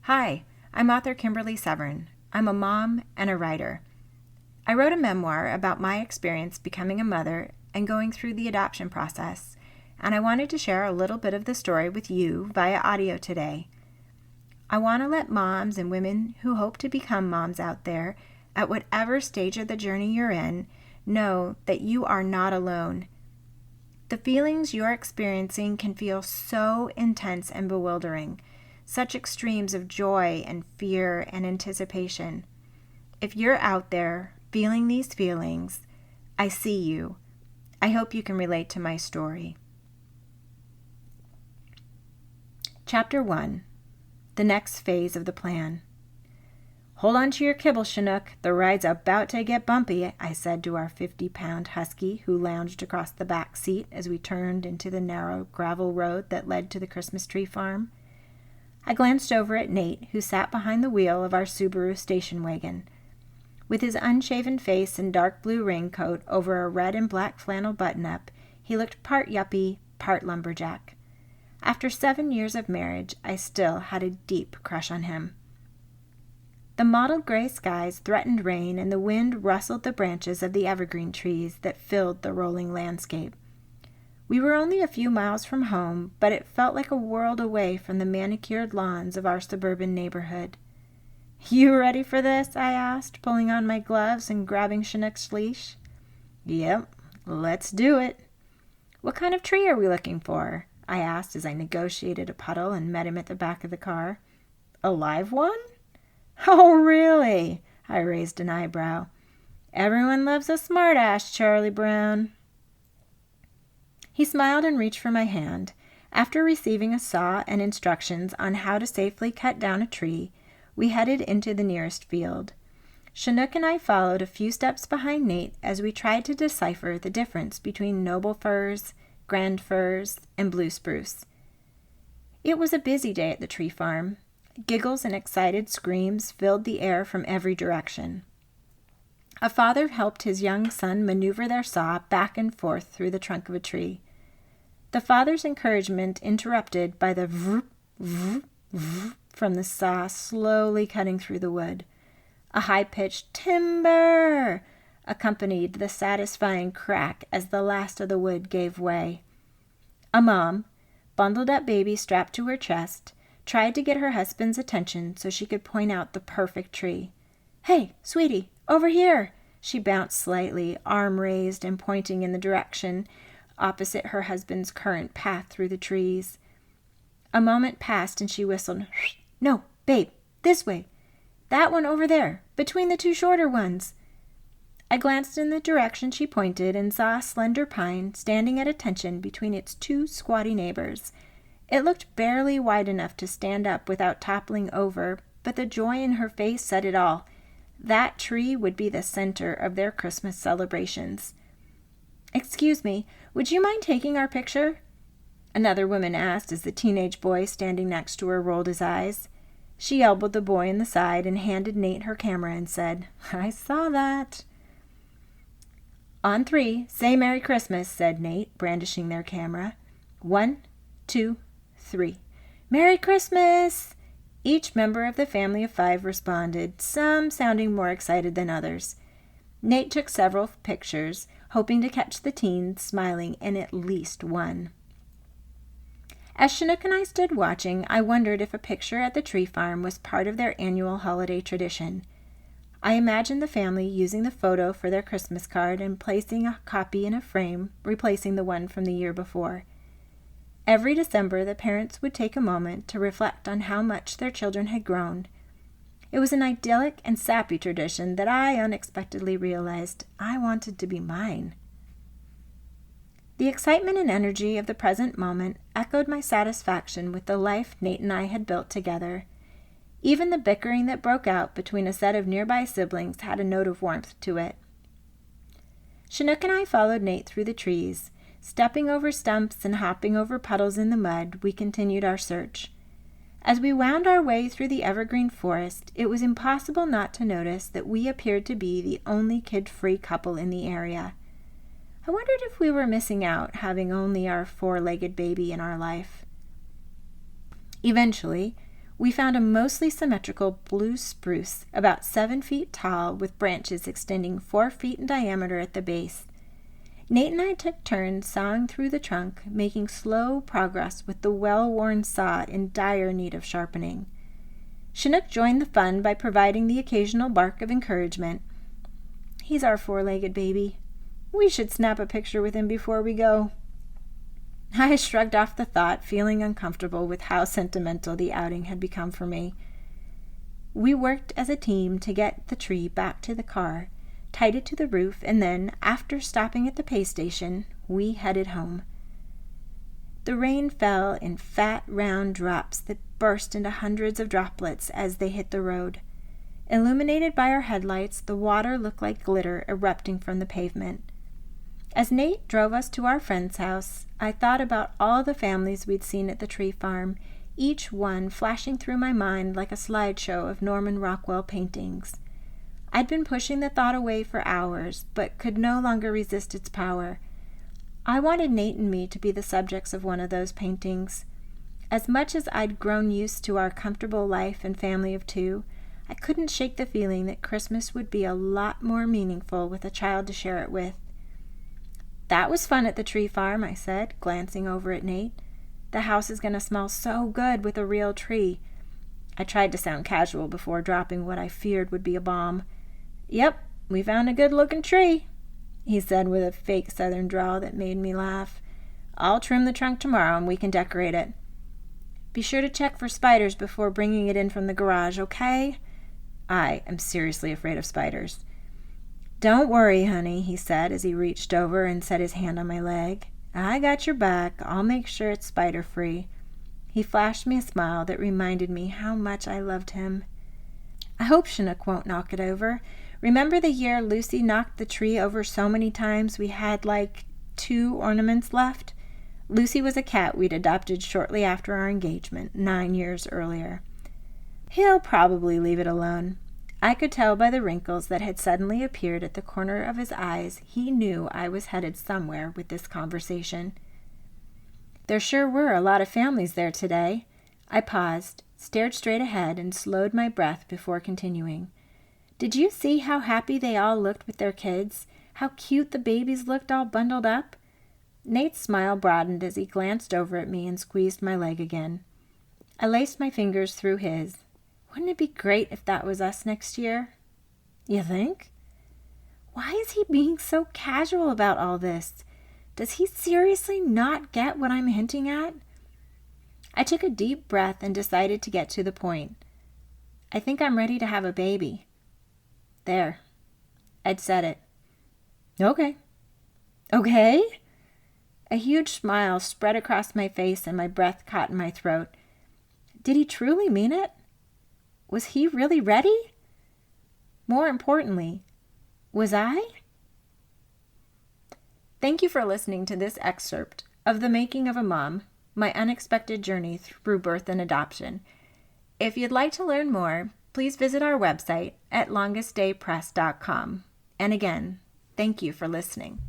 Hi, I'm author Kimberly Severn. I'm a mom and a writer. I wrote a memoir about my experience becoming a mother and going through the adoption process, and I wanted to share a little bit of the story with you via audio today. I want to let moms and women who hope to become moms out there, at whatever stage of the journey you're in, know that you are not alone. The feelings you're experiencing can feel so intense and bewildering. Such extremes of joy and fear and anticipation. If you're out there feeling these feelings, I see you. I hope you can relate to my story. Chapter 1. The next phase of the plan. "Hold on to your kibble, Chinook. The ride's about to get bumpy," I said to our 50-pound husky who lounged across the back seat as we turned into the narrow gravel road that led to the Christmas tree farm. I glanced over at Nate, who sat behind the wheel of our Subaru station wagon. With his unshaven face and dark blue raincoat over a red and black flannel button-up, he looked part yuppie, part lumberjack. After 7 years of marriage, I still had a deep crush on him. The mottled gray skies threatened rain, and the wind rustled the branches of the evergreen trees that filled the rolling landscape. We were only a few miles from home, but it felt like a world away from the manicured lawns of our suburban neighborhood. "You ready for this?" I asked, pulling on my gloves and grabbing Chinook's leash. "Yep, let's do it." "What kind of tree are we looking for?" I asked as I negotiated a puddle and met him at the back of the car. "A live one?" "Oh, really?" I raised an eyebrow. "Everyone loves a smartass, Charlie Brown." He smiled and reached for my hand. After receiving a saw and instructions on how to safely cut down a tree, we headed into the nearest field. Chinook and I followed a few steps behind Nate as we tried to decipher the difference between noble firs, grand firs, and blue spruce. It was a busy day at the tree farm. Giggles and excited screams filled the air from every direction. A father helped his young son maneuver their saw back and forth through the trunk of a tree. The father's encouragement interrupted by the vroop, vroop, vroop from the saw slowly cutting through the wood. A high-pitched "timber" accompanied the satisfying crack as the last of the wood gave way. A mom, bundled-up baby strapped to her chest, tried to get her husband's attention so she could point out the perfect tree. "Hey, sweetie, over here!" She bounced slightly, arm raised and pointing in the direction opposite her husband's current path through the trees. A moment passed and she whistled, "No, babe, this way. That one over there, between the two shorter ones." I glanced in the direction she pointed and saw a slender pine standing at attention between its two squatty neighbors. It looked barely wide enough to stand up without toppling over, but the joy in her face said it all. That tree would be the center of their Christmas celebrations. "Excuse me, would you mind taking our picture?" another woman asked as the teenage boy standing next to her rolled his eyes. She elbowed the boy in the side and handed Nate her camera and said, "I saw that." "On 3, say Merry Christmas," said Nate, brandishing their camera. 1, 2, 3. "Merry Christmas!" Each member of the family of 5 responded, some sounding more excited than others. Nate took several pictures, hoping to catch the teens smiling in at least one. As Chinook and I stood watching, I wondered if a picture at the tree farm was part of their annual holiday tradition. I imagined the family using the photo for their Christmas card and placing a copy in a frame, replacing the one from the year before. Every December, the parents would take a moment to reflect on how much their children had grown. It was an idyllic and sappy tradition that I unexpectedly realized I wanted to be mine. The excitement and energy of the present moment echoed my satisfaction with the life Nate and I had built together. Even the bickering that broke out between a set of nearby siblings had a note of warmth to it. Chinook and I followed Nate through the trees. Stepping over stumps and hopping over puddles in the mud, we continued our search. As we wound our way through the evergreen forest, it was impossible not to notice that we appeared to be the only kid-free couple in the area. I wondered if we were missing out, having only our 4-legged baby in our life. Eventually, We found a mostly symmetrical blue spruce, about 7 feet tall, with branches extending 4 feet in diameter at the base. Nate and I took turns sawing through the trunk, making slow progress with the well-worn saw in dire need of sharpening. Chinook joined the fun by providing the occasional bark of encouragement. He's our 4-legged baby. We should snap a picture with him before we go. I shrugged off the thought, feeling uncomfortable with how sentimental the outing had become for me. We worked as a team to get the tree back to the car, tied it to the roof, and then, after stopping at the pay station, we headed home. The rain fell in fat, round drops that burst into hundreds of droplets as they hit the road. Illuminated by our headlights, the water looked like glitter erupting from the pavement. As Nate drove us to our friend's house, I thought about all the families we'd seen at the tree farm, each one flashing through my mind like a slideshow of Norman Rockwell paintings. I'd been pushing the thought away for hours, but could no longer resist its power. I wanted Nate and me to be the subjects of one of those paintings. As much as I'd grown used to our comfortable life and family of 2, I couldn't shake the feeling that Christmas would be a lot more meaningful with a child to share it with. "That was fun at the tree farm," I said, glancing over at Nate. "The house is going to smell so good with a real tree." I tried to sound casual before dropping what I feared would be a bomb. "Yep, we found a good-looking tree," he said with a fake southern drawl that made me laugh. "I'll trim the trunk tomorrow and we can decorate it. Be sure to check for spiders before bringing it in from the garage, okay?" I am seriously afraid of spiders. "Don't worry, honey," he said as he reached over and set his hand on my leg. "I got your back. I'll make sure it's spider-free." He flashed me a smile that reminded me how much I loved him. "I hope Chinook won't knock it over. Remember the year Lucy knocked the tree over so many times we had, 2 ornaments left?" Lucy was a cat we'd adopted shortly after our engagement, 9 years earlier. "He'll probably leave it alone." I could tell by the wrinkles that had suddenly appeared at the corner of his eyes he knew I was headed somewhere with this conversation. There sure were a lot of families there today. I paused, stared straight ahead, and slowed my breath before continuing. "Did you see how happy they all looked with their kids? How cute the babies looked all bundled up?" Nate's smile broadened as he glanced over at me and squeezed my leg again. I laced my fingers through his. "Wouldn't it be great if that was us next year?" "You think?" Why is he being so casual about all this? Does he seriously not get what I'm hinting at? I took a deep breath and decided to get to the point. "I think I'm ready to have a baby." There. I'd said it. "Okay." "Okay?" A huge smile spread across my face and my breath caught in my throat. Did he truly mean it? Was he really ready? More importantly, was I? Thank you for listening to this excerpt of The Making of a Mom, my unexpected journey through birth and adoption. If you'd like to learn more, please visit our website at longestdaypress.com. And again, thank you for listening.